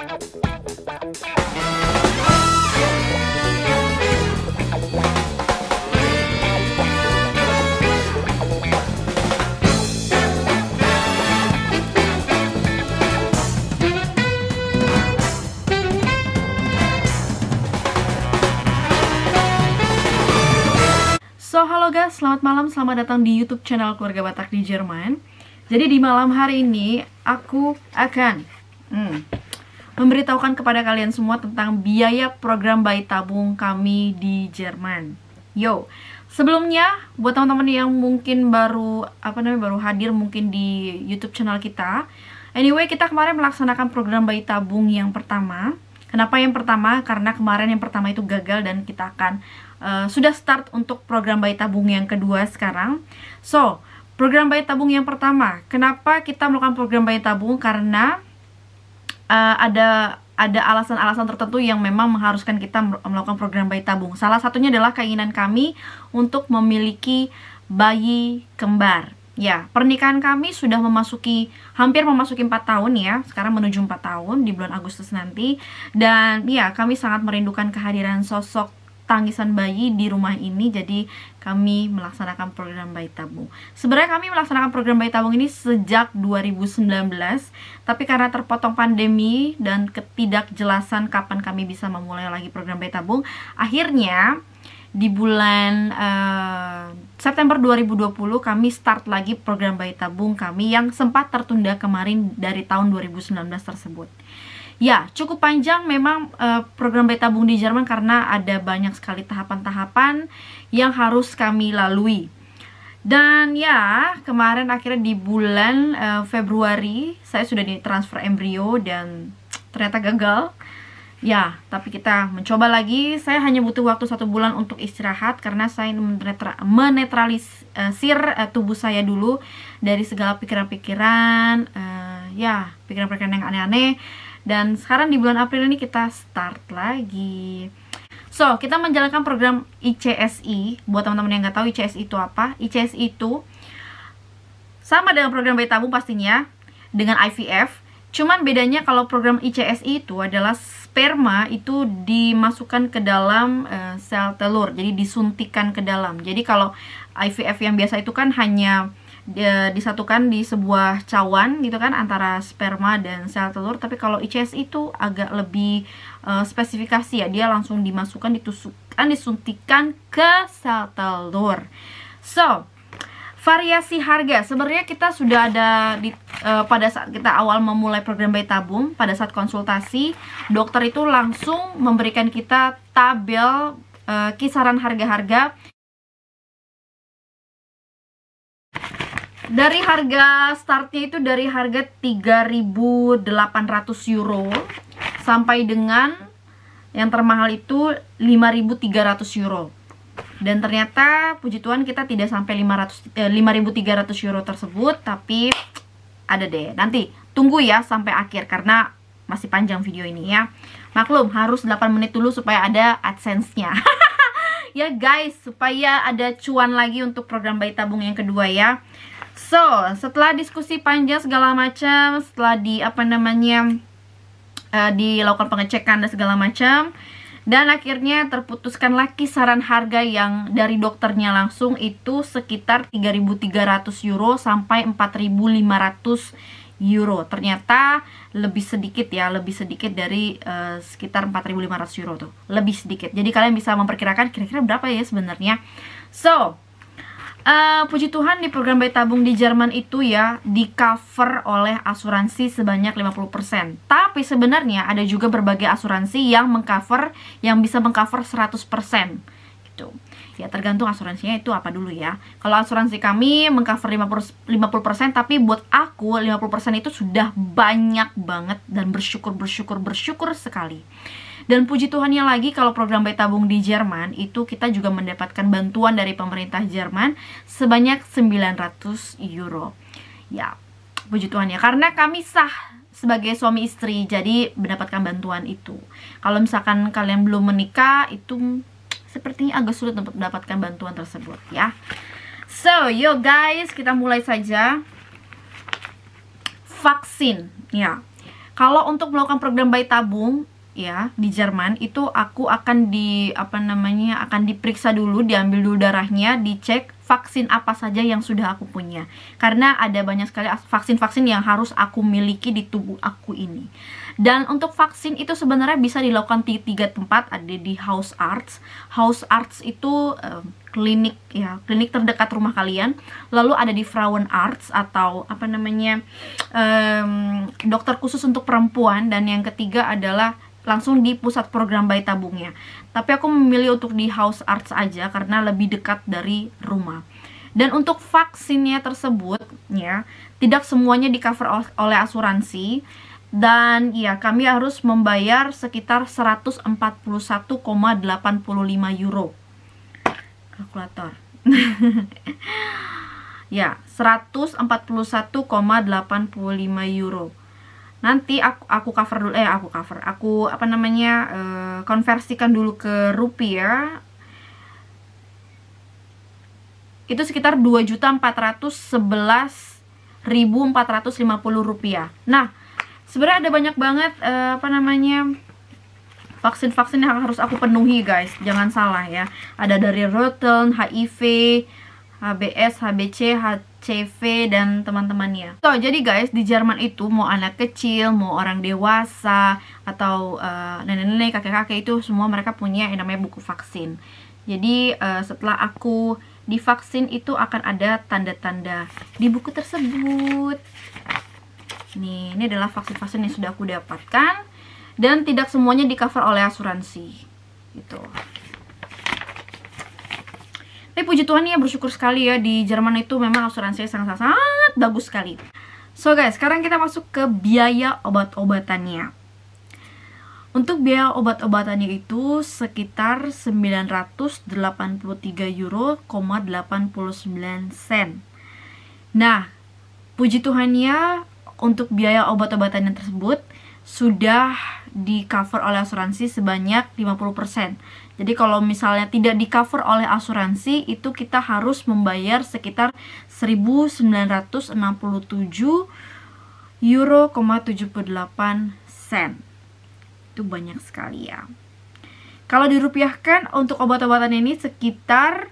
So, halo guys, selamat malam, selamat datang di YouTube channel Keluarga Batak di Jerman. Jadi di malam hari ini aku akan memberitahukan kepada kalian semua tentang biaya program bayi tabung kami di Jerman. Yo, sebelumnya buat teman-teman yang mungkin baru hadir mungkin di YouTube channel kita. Anyway, kita kemarin melaksanakan program bayi tabung yang pertama. Kenapa yang pertama? Karena kemarin yang pertama itu gagal dan kita akan sudah start untuk program bayi tabung yang kedua sekarang. So, program bayi tabung yang pertama, kenapa kita melakukan program bayi tabung? Karena ada alasan-alasan tertentu yang memang mengharuskan kita melakukan program bayi tabung. Salah satunya adalah keinginan kami untuk memiliki bayi kembar. Ya, pernikahan kami sudah hampir memasuki 4 tahun ya. Sekarang menuju 4 tahun di bulan Agustus nanti. Dan ya, kami sangat merindukan kehadiran sosok tangisan bayi di rumah ini. Jadi kami melaksanakan program bayi tabung. Sebenarnya kami melaksanakan program bayi tabung ini sejak 2019, tapi karena terpotong pandemi dan ketidakjelasan kapan kami bisa memulai lagi program bayi tabung, akhirnya di bulan September 2020 kami start lagi program bayi tabung kami yang sempat tertunda kemarin dari tahun 2019 tersebut. Ya, cukup panjang memang program bayi tabung di Jerman karena ada banyak sekali tahapan-tahapan yang harus kami lalui. Dan ya, kemarin akhirnya di bulan Februari saya sudah ditransfer embrio dan ternyata gagal. Ya, tapi kita mencoba lagi. Saya hanya butuh waktu 1 bulan untuk istirahat karena saya menetralisir tubuh saya dulu dari segala pikiran-pikiran, ya, pikiran-pikiran yang aneh-aneh. Dan sekarang di bulan April ini kita start lagi. So, kita menjalankan program ICSI. Buat teman-teman yang nggak tahu ICSI itu apa, ICSI itu sama dengan program bayi tabung pastinya, dengan IVF. Cuman bedanya kalau program ICSI itu adalah sperma itu dimasukkan ke dalam sel telur, jadi disuntikan ke dalam. Jadi kalau IVF yang biasa itu kan hanya disatukan di sebuah cawan gitu kan antara sperma dan sel telur, tapi kalau ICSI itu agak lebih spesifikasi ya, dia langsung dimasukkan, ditusukkan, disuntikan ke sel telur. So, variasi harga sebenarnya kita sudah ada pada saat kita awal memulai program bayi tabung. Pada saat konsultasi, dokter itu langsung memberikan kita tabel kisaran harga-harga. Dari harga startnya itu dari harga 3.800 euro sampai dengan yang termahal itu 5.300 euro. Dan ternyata puji Tuhan kita tidak sampai 5.300 euro tersebut, tapi ada deh. Nanti tunggu ya sampai akhir karena masih panjang video ini ya. Maklum harus 8 menit dulu supaya ada AdSense-nya. Ya guys, supaya ada cuan lagi untuk program bayi tabung yang kedua ya. So, setelah diskusi panjang segala macam, setelah dilakukan pengecekan dan segala macam, dan akhirnya terputuskanlah kisaran harga yang dari dokternya langsung itu sekitar 3.300 euro sampai 4.500 euro. Ternyata lebih sedikit ya, lebih sedikit dari sekitar 4.500 euro tuh, lebih sedikit. Jadi kalian bisa memperkirakan kira-kira berapa ya sebenarnya. So, puji Tuhan di program bayi tabung di Jerman itu ya di cover oleh asuransi sebanyak 50%. Tapi sebenarnya ada juga berbagai asuransi yang bisa mengcover 100% gitu. Ya tergantung asuransinya itu apa dulu ya. Kalau asuransi kami mengcover 50%, tapi buat aku 50% itu sudah banyak banget dan bersyukur sekali. Dan puji Tuhannya lagi kalau program bayi tabung di Jerman itu kita juga mendapatkan bantuan dari pemerintah Jerman sebanyak 900 euro. Ya, puji Tuhannya karena kami sah sebagai suami istri jadi mendapatkan bantuan itu. Kalau misalkan kalian belum menikah itu sepertinya agak sulit untuk mendapatkan bantuan tersebut ya. So, yo guys, kita mulai saja. Vaksin ya. Kalau untuk melakukan program bayi tabung ya di Jerman itu aku akan akan diperiksa dulu, diambil dulu darahnya, dicek vaksin apa saja yang sudah aku punya. Karena ada banyak sekali vaksin-vaksin yang harus aku miliki di tubuh aku ini. Dan untuk vaksin itu sebenarnya bisa dilakukan di 3 tempat, ada di Hausarzt. Hausarzt itu klinik ya, klinik terdekat rumah kalian. Lalu ada di Frauenarzt atau dokter khusus untuk perempuan, dan yang ketiga adalah langsung di pusat program bayi tabungnya. Tapi aku memilih untuk di Hausarzt aja karena lebih dekat dari rumah. Dan untuk vaksinnya tersebut ya, tidak semuanya di cover oleh asuransi. Dan ya, kami harus membayar sekitar 141,85 euro. Kalkulator. Ya, 141,85 euro. Nanti aku cover dulu, konversikan dulu ke rupiah. Itu sekitar 2.411.450 rupiah. Nah, sebenarnya ada banyak banget vaksin-vaksin yang harus aku penuhi, guys. Jangan salah ya. Ada dari Röteln, HIV, HBS, HBC, HCV, dan teman-temannya. So, jadi guys, di Jerman itu mau anak kecil, mau orang dewasa, atau nenek-nenek, kakek-kakek, itu semua mereka punya yang namanya buku vaksin. Jadi setelah aku divaksin itu akan ada tanda-tanda di buku tersebut. Nih, ini adalah vaksin-vaksin yang sudah aku dapatkan, dan tidak semuanya di cover oleh asuransi gitu. Tapi puji Tuhan ya, bersyukur sekali ya, di Jerman itu memang asuransinya sangat bagus sekali. So guys, sekarang kita masuk ke biaya obat-obatannya. Untuk biaya obat-obatannya itu sekitar 983 euro, 89 sen. Nah, puji Tuhan ya, untuk biaya obat-obatan tersebut sudah di cover oleh asuransi sebanyak 50%. Jadi kalau misalnya tidak di cover oleh asuransi, itu kita harus membayar sekitar 1.967 euro, 78 sen. Itu banyak sekali ya. Kalau dirupiahkan untuk obat-obatan ini sekitar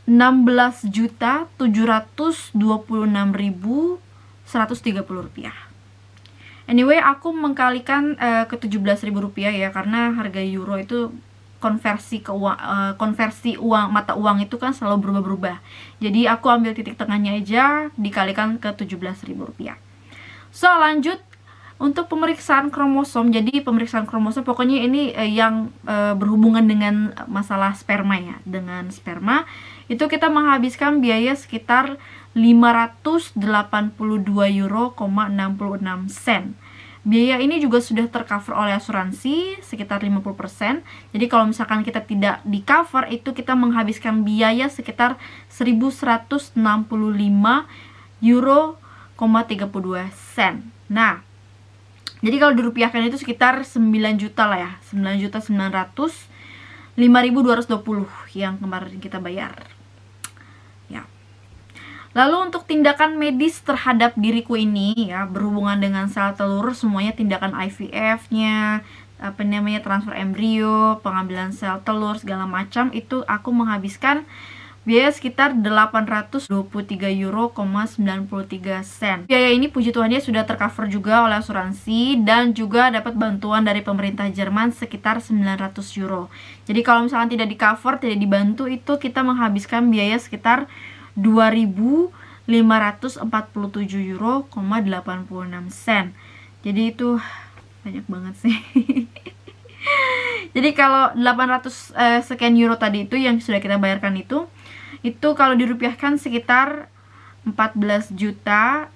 16.726.130 rupiah. Anyway, aku mengkalikan ke 17.000 rupiah ya, karena harga euro itu konversi uang mata uang itu kan selalu berubah-berubah. Jadi aku ambil titik tengahnya aja, dikalikan ke 17.000 rupiah. So, lanjut untuk pemeriksaan kromosom. Jadi pemeriksaan kromosom pokoknya ini yang berhubungan dengan masalah sperma ya. Dengan sperma itu kita menghabiskan biaya sekitar 582 euro, 66 sen. Biaya ini juga sudah tercover oleh asuransi sekitar 50%. Jadi kalau misalkan kita tidak di cover, itu kita menghabiskan biaya sekitar 1.165 euro, 32 sen. Nah, jadi kalau dirupiahkan itu sekitar 9 juta lah ya, 9.900.5.220 yang kemarin kita bayar. Lalu untuk tindakan medis terhadap diriku ini ya, berhubungan dengan sel telur, semuanya tindakan IVF-nya, transfer embrio, pengambilan sel telur, segala macam, itu aku menghabiskan biaya sekitar 823 euro, 93 sen. Biaya ini puji Tuhan ya sudah tercover juga oleh asuransi, dan juga dapat bantuan dari pemerintah Jerman sekitar 900 euro. Jadi kalau misalkan tidak di cover, tidak dibantu, itu kita menghabiskan biaya sekitar 2.547 euro, 86 sen. Jadi itu banyak banget sih. Jadi kalau 800 sekian euro tadi itu yang sudah kita bayarkan itu kalau dirupiahkan sekitar 14.006.810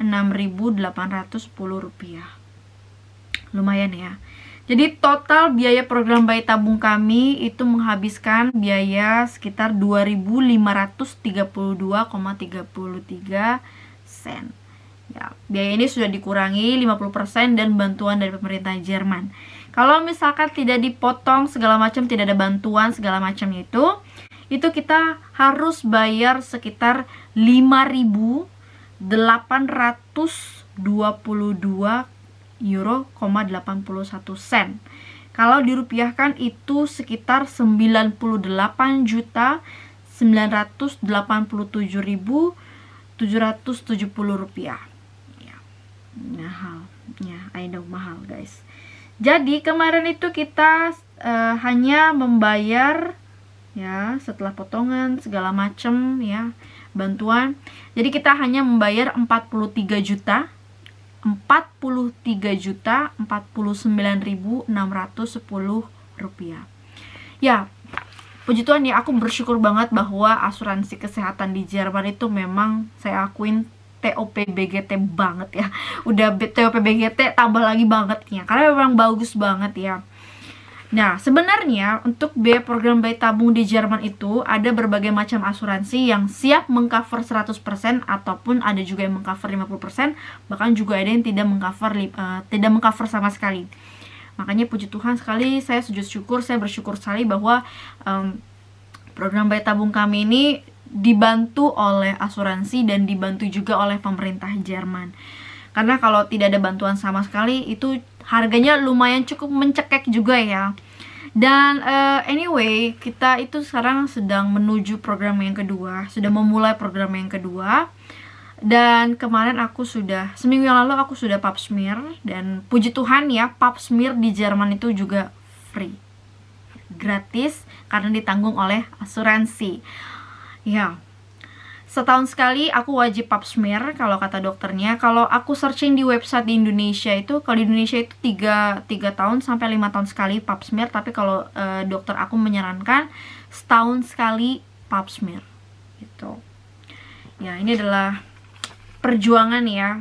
rupiah. Lumayan ya. Jadi total biaya program bayi tabung kami itu menghabiskan biaya sekitar 2.532,33 sen. Ya, biaya ini sudah dikurangi 50% dan bantuan dari pemerintah Jerman. Kalau misalkan tidak dipotong segala macam, tidak ada bantuan segala macamnya itu kita harus bayar sekitar 5.822 sen. Kalau dirupiahkan itu sekitar 98.987.770 rupiah. Ya, mahal. Ya, I know mahal guys. Jadi kemarin itu kita hanya membayar ya setelah potongan segala macam ya bantuan. Jadi kita hanya membayar 43.049.610 rupiah. Ya, puji Tuhan ya, aku bersyukur banget bahwa asuransi kesehatan di Jerman itu memang saya akuin TOP BGT banget ya. Udah TOP BGT tambah lagi bangetnya karena memang bagus banget ya. Nah, sebenarnya untuk biaya program bayi tabung di Jerman itu ada berbagai macam asuransi yang siap mengcover 100% ataupun ada juga yang mengcover 50%, bahkan juga ada yang tidak mengcover sama sekali. Makanya puji Tuhan sekali, saya bersyukur sekali bahwa program bayi tabung kami ini dibantu oleh asuransi dan dibantu juga oleh pemerintah Jerman. Karena kalau tidak ada bantuan sama sekali itu harganya lumayan cukup mencekik juga ya. Dan anyway, kita itu sekarang sedang menuju program yang kedua, sudah memulai program yang kedua. Dan kemarin seminggu yang lalu aku sudah pap smear, dan puji Tuhan ya, pap smear di Jerman itu juga free, gratis karena ditanggung oleh asuransi. Ya, setahun sekali aku wajib pap smear kalau kata dokternya. Kalau aku searching di website di Indonesia itu, kalau di Indonesia itu 3 tahun sampai 5 tahun sekali pap smear, tapi kalau dokter aku menyarankan setahun sekali pap smear gitu. Ya, ini adalah perjuangan ya.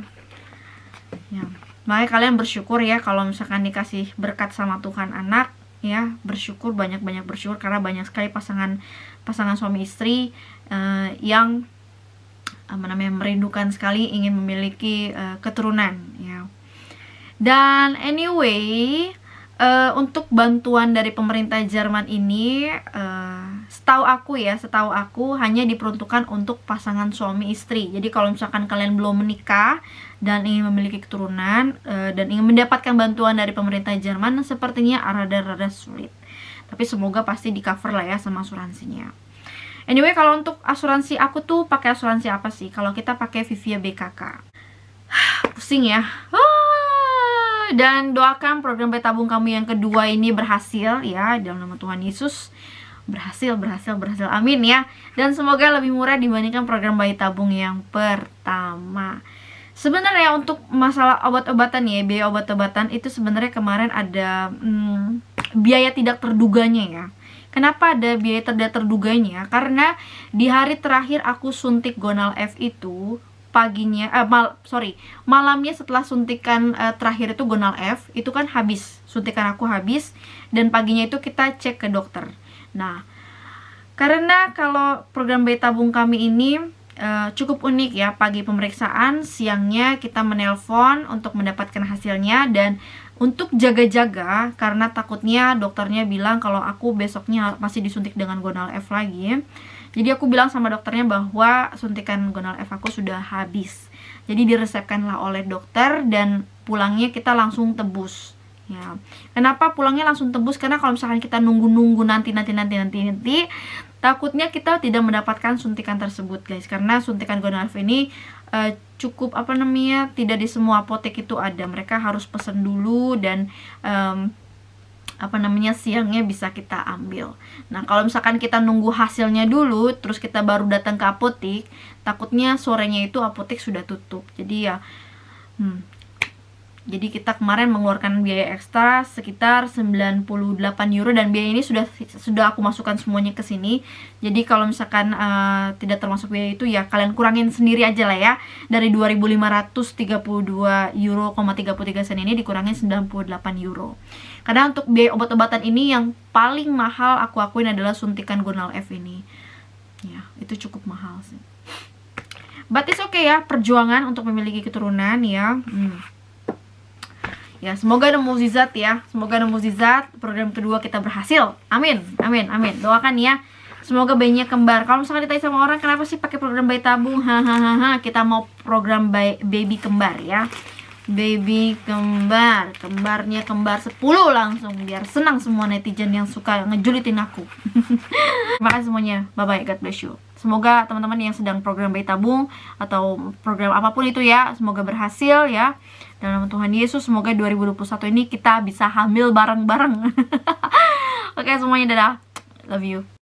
Ya, makanya kalian bersyukur ya kalau misalkan dikasih berkat sama Tuhan anak ya, bersyukur, banyak-banyak bersyukur karena banyak sekali pasangan suami istri yang merindukan sekali ingin memiliki keturunan ya. Dan anyway, untuk bantuan dari pemerintah Jerman ini setahu aku hanya diperuntukkan untuk pasangan suami istri. Jadi kalau misalkan kalian belum menikah dan ingin memiliki keturunan dan ingin mendapatkan bantuan dari pemerintah Jerman, sepertinya rada sulit. Tapi semoga pasti di cover lah ya sama asuransinya. Anyway, kalau untuk asuransi aku tuh pakai asuransi apa sih? Kalau kita pakai Vivia BKK. Pusing ya. Dan doakan program bayi tabung kami yang kedua ini berhasil ya, dalam nama Tuhan Yesus. Berhasil, amin ya. Dan semoga lebih murah dibandingkan program bayi tabung yang pertama. Sebenarnya untuk masalah obat-obatan ya, biaya obat-obatan itu sebenarnya kemarin ada biaya tidak terduganya ya. Kenapa ada biaya tidak terduganya? Karena di hari terakhir aku suntik Gonal F itu paginya, malamnya setelah suntikan terakhir itu Gonal F itu kan habis, suntikan aku habis, dan paginya itu kita cek ke dokter. Nah, karena kalau program bayi tabung kami ini cukup unik ya, pagi pemeriksaan, siangnya kita menelpon untuk mendapatkan hasilnya, dan untuk jaga-jaga karena takutnya dokternya bilang kalau aku besoknya masih disuntik dengan Gonal F lagi. Jadi aku bilang sama dokternya bahwa suntikan Gonal F aku sudah habis. Jadi diresepkanlah oleh dokter dan pulangnya kita langsung tebus. Ya. Kenapa pulangnya langsung tebus? Karena kalau misalkan kita nunggu nanti takutnya kita tidak mendapatkan suntikan tersebut guys. Karena suntikan Gonal F ini cukup tidak di semua apotek itu ada. Mereka harus pesan dulu dan siangnya bisa kita ambil. Nah, kalau misalkan kita nunggu hasilnya dulu terus kita baru datang ke apotek, takutnya sorenya itu apotek sudah tutup. Jadi ya jadi kita kemarin mengeluarkan biaya ekstra sekitar 98 euro, dan biaya ini sudah aku masukkan semuanya ke sini. Jadi kalau misalkan tidak termasuk biaya itu ya kalian kurangin sendiri aja lah ya. Dari 2.532 euro, 33 sen ini dikurangin 98 euro. Karena untuk biaya obat-obatan ini yang paling mahal aku akuin adalah suntikan Gonal F ini. Ya, itu cukup mahal sih. But it's okay ya, perjuangan untuk memiliki keturunan ya. Ya, semoga ada mukjizat ya. Semoga ada mukjizat, program kedua kita berhasil. Amin. Doakan ya. Semoga bayinya kembar. Kalau misalnya ditanya sama orang, kenapa sih pakai program bayi tabung? Kita mau program baby kembar ya. baby kembar, kembarnya kembar 10 langsung, biar senang semua netizen yang suka ngejulitin aku. Terima kasih semuanya, bye bye, God bless you. Semoga teman-teman yang sedang program bayi tabung atau program apapun itu ya, semoga berhasil ya. Dalam Tuhan Yesus, semoga 2021 ini kita bisa hamil bareng-bareng. Oke semuanya, dadah, love you.